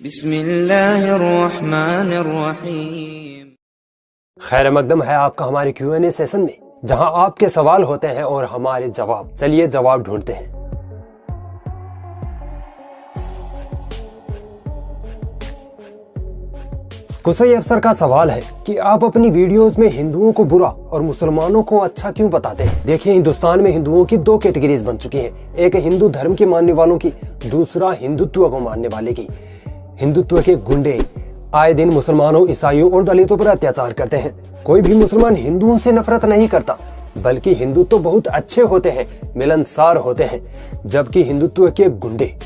बिस्मिल्लाहिर्रहमानिर्रहीम। खैर मकदम है आपका हमारे Q&A सेशन में, जहां आपके सवाल होते हैं और हमारे जवाब। चलिए जवाब ढूंढते हैं। कुसई अफसर का सवाल है कि आप अपनी वीडियोस में हिंदुओं को बुरा और मुसलमानों को अच्छा क्यों बताते हैं। देखिए, हिंदुस्तान में हिंदुओं की दो कैटेगरीज बन चुकी हैं, एक हिंदू धर्म के मानने वालों की, दूसरा हिंदुत्व को मानने वाले की। हिंदुत्व के गुंडे आए दिन मुसलमानों, ईसाइयों और दलितों पर अत्याचार करते हैं। कोई भी मुसलमान हिंदुओं से नफरत नहीं करता, बल्कि हिंदू तो बहुत अच्छे होते हैं, मिलनसार होते हैं, जबकि हिंदुत्व के गुंडे,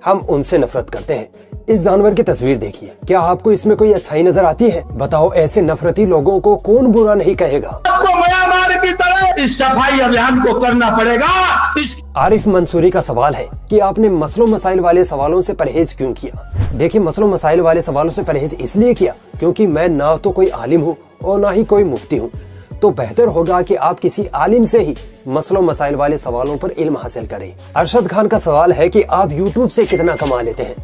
हम उनसे नफरत करते हैं। इस जानवर की तस्वीर देखिए, क्या आपको इसमें कोई अच्छाई नजर आती है? बताओ, ऐसे नफरती लोगों को कौन बुरा नहीं कहेगा। आपको म्यांमार की तरह इस सफाई अभियान को करना पड़ेगा। आरिफ मंसूरी का सवाल है कि आपने मसलों मसाइल वाले सवालों से परहेज क्यों किया। देखिए, मसलों मसाइल वाले सवालों से परहेज इसलिए किया क्योंकि मैं ना तो कोई आलिम हूँ और ना ही कोई मुफ्ती हूँ। तो बेहतर होगा कि आप किसी आलिम से ही मसलों मसाइल वाले सवालों पर इल्म हासिल करें। अरशद खान का सवाल है कि आप यूट्यूब से कितना कमा लेते हैं।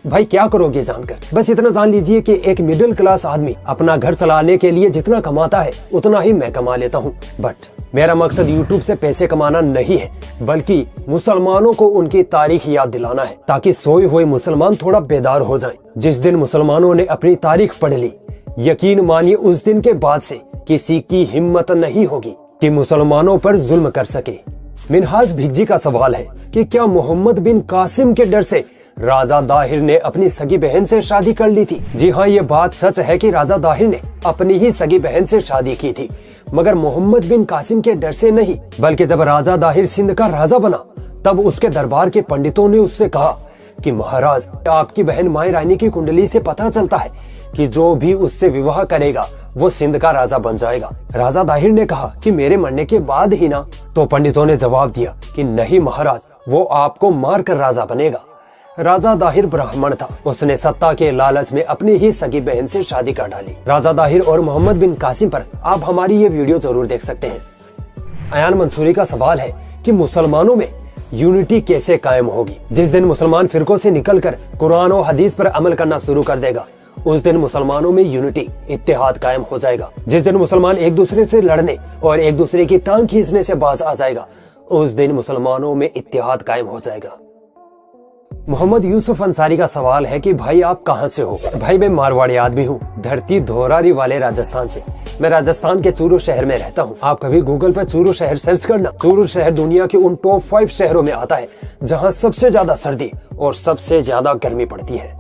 भाई, क्या करोगे जानकर? बस इतना जान लीजिए कि एक मिडिल क्लास आदमी अपना घर चलाने के लिए जितना कमाता है उतना ही मैं कमा लेता हूँ। बट मेरा मकसद यूट्यूब से पैसे कमाना नहीं है, बल्कि मुसलमानों को उनकी तारीख याद दिलाना है, ताकि सोए हुए मुसलमान थोड़ा बेदार हो जाएं। जिस दिन मुसलमानों ने अपनी तारीख पढ़ ली, यकीन मानिए उस दिन के बाद से किसी की हिम्मत नहीं होगी कि मुसलमानों पर जुल्म कर सके। मिनहाज भिज्जी का सवाल है कि क्या मोहम्मद बिन कासिम के डर से राजा दाहिर ने अपनी सगी बहन से शादी कर ली थी? जी हाँ, ये बात सच है कि राजा दाहिर ने अपनी ही सगी बहन से शादी की थी, मगर मोहम्मद बिन कासिम के डर से नहीं। बल्कि जब राजा दाहिर सिंध का राजा बना, तब उसके दरबार के पंडितों ने उससे कहा कि महाराज, आपकी बहन माई रानी की कुंडली से पता चलता है कि जो भी उससे विवाह करेगा वो सिंध का राजा बन जाएगा। राजा दाहिर ने कहा कि मेरे मरने के बाद ही ना। तो पंडितों ने जवाब दिया कि नहीं महाराज, वो आपको मार कर राजा बनेगा। राजा दाहिर ब्राह्मण था, उसने सत्ता के लालच में अपनी ही सगी बहन से शादी कर डाली। राजा दाहिर और मोहम्मद बिन कासिम पर आप हमारी ये वीडियो जरूर देख सकते हैं। अयान मंसूरी का सवाल है कि मुसलमानों में यूनिटी कैसे कायम होगी। जिस दिन मुसलमान फिरकों से निकलकर कुरान और हदीस पर अमल करना शुरू कर देगा, उस दिन मुसलमानों में यूनिटी, इत्तेहाद कायम हो जाएगा। जिस दिन मुसलमान एक दूसरे से लड़ने और एक दूसरे की टांग खींचने से बाज आ जाएगा, उस दिन मुसलमानों में इत्तेहाद कायम हो जाएगा। मोहम्मद यूसुफ अंसारी का सवाल है कि भाई आप कहां से हो? भाई, मैं मारवाड़ी आदमी हूँ, धरती धोरारी वाले राजस्थान से। मैं राजस्थान के चूरू शहर में रहता हूँ। आप कभी गूगल पर चूरू शहर सर्च करना। चूरू शहर दुनिया के उन टॉप 5 शहरों में आता है जहाँ सबसे ज्यादा सर्दी और सबसे ज्यादा गर्मी पड़ती है।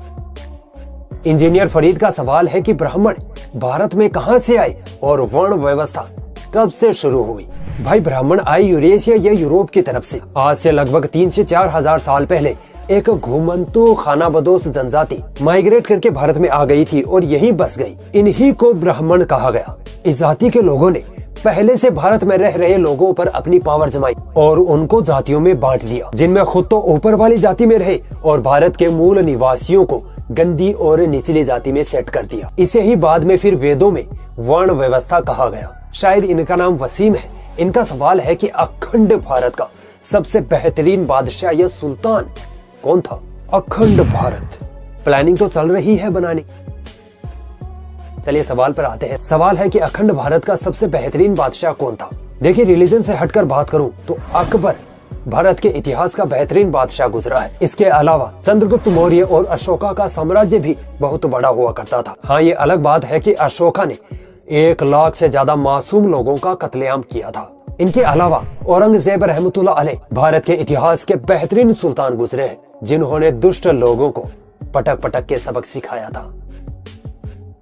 इंजीनियर फरीद का सवाल है कि ब्राह्मण भारत में कहां से आए और वर्ण व्यवस्था कब से शुरू हुई? भाई, ब्राह्मण आए यूरेशिया या यूरोप की तरफ से। आज से लगभग 3 से 4 हजार साल पहले एक घुमंतु खानाबदोश जनजाति माइग्रेट करके भारत में आ गई थी और यहीं बस गई। इन्हीं को ब्राह्मण कहा गया। इस जाति के लोगों ने पहले से भारत में रह रहे लोगों पर अपनी पावर जमाई और उनको जातियों में बांट दिया, जिनमें खुद तो ऊपर वाली जाति में रहे और भारत के मूल निवासियों को गंदी और निचली जाति में सेट कर दिया। इसे ही बाद में फिर वेदों में वर्ण व्यवस्था कहा गया। शायद इनका नाम वसीम है। इनका सवाल है कि अखंड भारत का सबसे बेहतरीन बादशाह या सुल्तान कौन था? अखंड भारत प्लानिंग तो चल रही है बनाने। चलिए सवाल पर आते हैं। सवाल है कि अखंड भारत का सबसे बेहतरीन बादशाह कौन था? देखिए, रिलीजन से हटकर बात करूं तो अकबर भारत के इतिहास का बेहतरीन बादशाह गुजरा है। इसके अलावा चंद्रगुप्त मौर्य और अशोका का साम्राज्य भी बहुत बड़ा हुआ करता था। हाँ, ये अलग बात है कि अशोका ने 1 लाख से ज्यादा मासूम लोगों का कत्लेआम किया था। इनके अलावा औरंगजेब रहमतुल्लाह अलैह भारत के इतिहास के बेहतरीन सुल्तान गुजरे हैं, जिन्होंने दुष्ट लोगों को पटक पटक के सबक सिखाया था।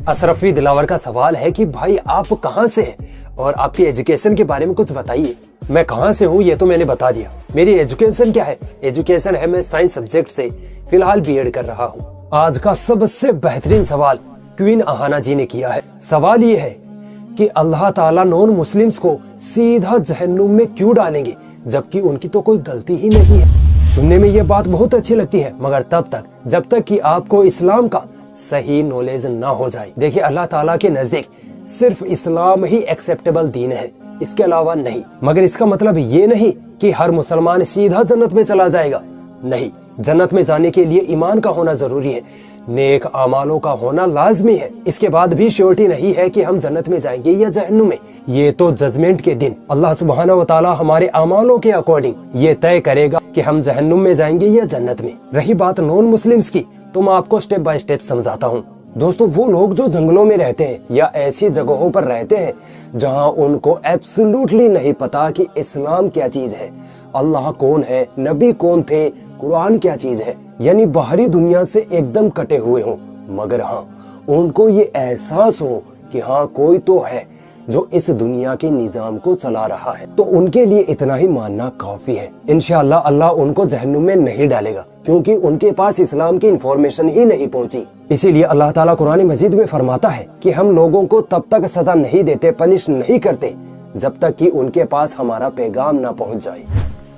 अशरफी दिलावर का सवाल है कि भाई आप कहां से हैं और आपकी एजुकेशन के बारे में कुछ बताइए। मैं कहां से हूं ये तो मैंने बता दिया। मेरी एजुकेशन क्या है? एजुकेशन है, मैं साइंस सब्जेक्ट से फिलहाल बीएड कर रहा हूं। आज का सबसे बेहतरीन सवाल क्वीन अहाना जी ने किया है। सवाल ये है कि अल्लाह ताला नॉन मुस्लिम्स को सीधा जहन्नुम में क्यों डालेंगे, जबकि उनकी तो कोई गलती ही नहीं है। सुनने में ये बात बहुत अच्छी लगती है, मगर तब तक जब तक कि आपको इस्लाम का सही नॉलेज ना हो जाए। देखिए, अल्लाह ताला के नजदीक सिर्फ इस्लाम ही एक्सेप्टेबल दीन है, इसके अलावा नहीं। मगर इसका मतलब ये नहीं कि हर मुसलमान सीधा जन्नत में चला जाएगा। नहीं, जन्नत में जाने के लिए ईमान का होना जरूरी है, नेक अमालों का होना लाजमी है। इसके बाद भी श्योरिटी नहीं है कि हम जन्नत में जाएंगे या जहन्नुम में। ये तो जजमेंट के दिन अल्लाह सुब्हानहू व तआला हमारे अमालों के अकॉर्डिंग ये तय करेगा कि हम जहन्नुम में जाएंगे या जन्नत में। रही बात नॉन मुस्लिम्स की, तो मैं आपको स्टेप बाय स्टेप समझाता हूँ। दोस्तों, वो लोग जो जंगलों में रहते हैं या ऐसी जगहों पर रहते हैं जहां उनको एब्सोल्युटली नहीं पता कि इस्लाम क्या चीज है, अल्लाह कौन है, नबी कौन थे, कुरान क्या चीज है, यानी बाहरी दुनिया से एकदम कटे हुए हों, मगर हाँ उनको ये एहसास हो कि हाँ कोई तो है जो इस दुनिया के निजाम को चला रहा है, तो उनके लिए इतना ही मानना काफी है। इंशाअल्लाह अल्लाह उनको जहन्नुम में नहीं डालेगा, क्योंकि उनके पास इस्लाम की इंफॉर्मेशन ही नहीं पहुंची। इसीलिए अल्लाह ताला कुरान मजीद में फरमाता है कि हम लोगों को तब तक सजा नहीं देते, पनिश नहीं करते, जब तक कि उनके पास हमारा पैगाम ना पहुंच जाए।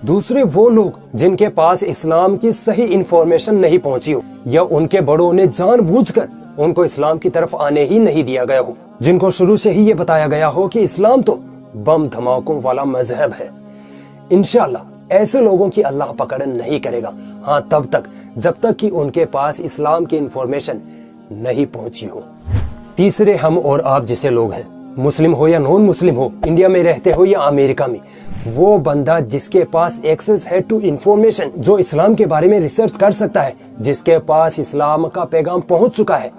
दूसरे वो लोग जिनके पास इस्लाम की सही इंफॉर्मेशन नहीं पहुंची हो, या उनके बड़ों ने जानबूझकर उनको इस्लाम की तरफ आने ही नहीं दिया गया हो, जिनको शुरू से ही ये बताया गया हो कि इस्लाम तो बम धमाकों वाला मजहब है। इंशाअल्लाह ऐसे लोगों की अल्लाह पकड़ नहीं करेगा, हाँ तब तक जब तक कि उनके पास इस्लाम की इंफॉर्मेशन नहीं पहुंची हो। तीसरे हम और आप जैसे लोग हैं, मुस्लिम हो या नॉन मुस्लिम हो, इंडिया में रहते हो या अमेरिका में, वो बंदा जिसके पास एक्सेस है टू इंफॉर्मेशन, जो इस्लाम के बारे में रिसर्च कर सकता है, जिसके पास इस्लाम का पैगाम पहुंच चुका है,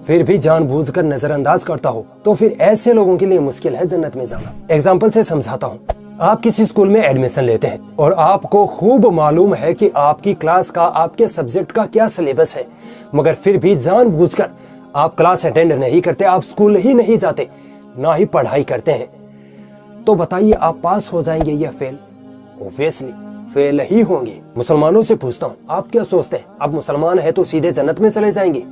फिर भी जानबूझकर नजरअंदाज करता हो, तो फिर ऐसे लोगों के लिए मुश्किल है जन्नत में जाना। एग्जाम्पल से समझाता हूँ। आप किसी स्कूल में एडमिशन लेते हैं और आपको खूब मालूम है कि आपकी क्लास का, आपके सब्जेक्ट का क्या सिलेबस है, मगर फिर भी जानबूझकर आप क्लास अटेंड नहीं करते, आप स्कूल ही नहीं जाते, ना ही पढ़ाई करते हैं, तो बताइए आप पास हो जाएंगे या फेल? ऑब्वियसली फेल ही होंगे। मुसलमानों से पूछता हूँ, आप क्या सोचते हैं, आप मुसलमान है तो सीधे जन्नत में चले जाएंगे?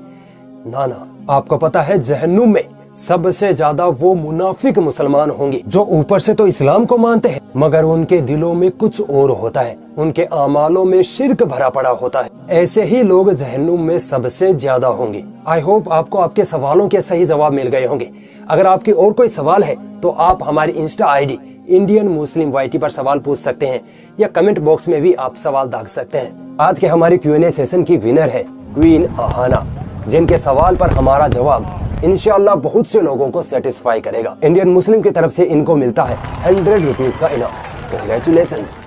ना ना, आपको पता है जहन्नुम में सबसे ज्यादा वो मुनाफिक मुसलमान होंगे जो ऊपर से तो इस्लाम को मानते हैं, मगर उनके दिलों में कुछ और होता है, उनके आमालों में शिर्क भरा पड़ा होता है। ऐसे ही लोग जहन्नुम में सबसे ज्यादा होंगे। आई होप आपको आपके सवालों के सही जवाब मिल गए होंगे। अगर आपकी और कोई सवाल है तो आप हमारी insta ID Indian Muslim YT पर सवाल पूछ सकते हैं, या कमेंट बॉक्स में भी आप सवाल दाग सकते हैं। आज के हमारे Q&A सेशन की विनर है क्वीन अहाना, जिनके सवाल पर हमारा जवाब इंशाअल्लाह बहुत से लोगों को सेटिस्फाई करेगा। इंडियन मुस्लिम की तरफ से इनको मिलता है 100 रुपीज का इनाम। कांग्रेचुलेशंस।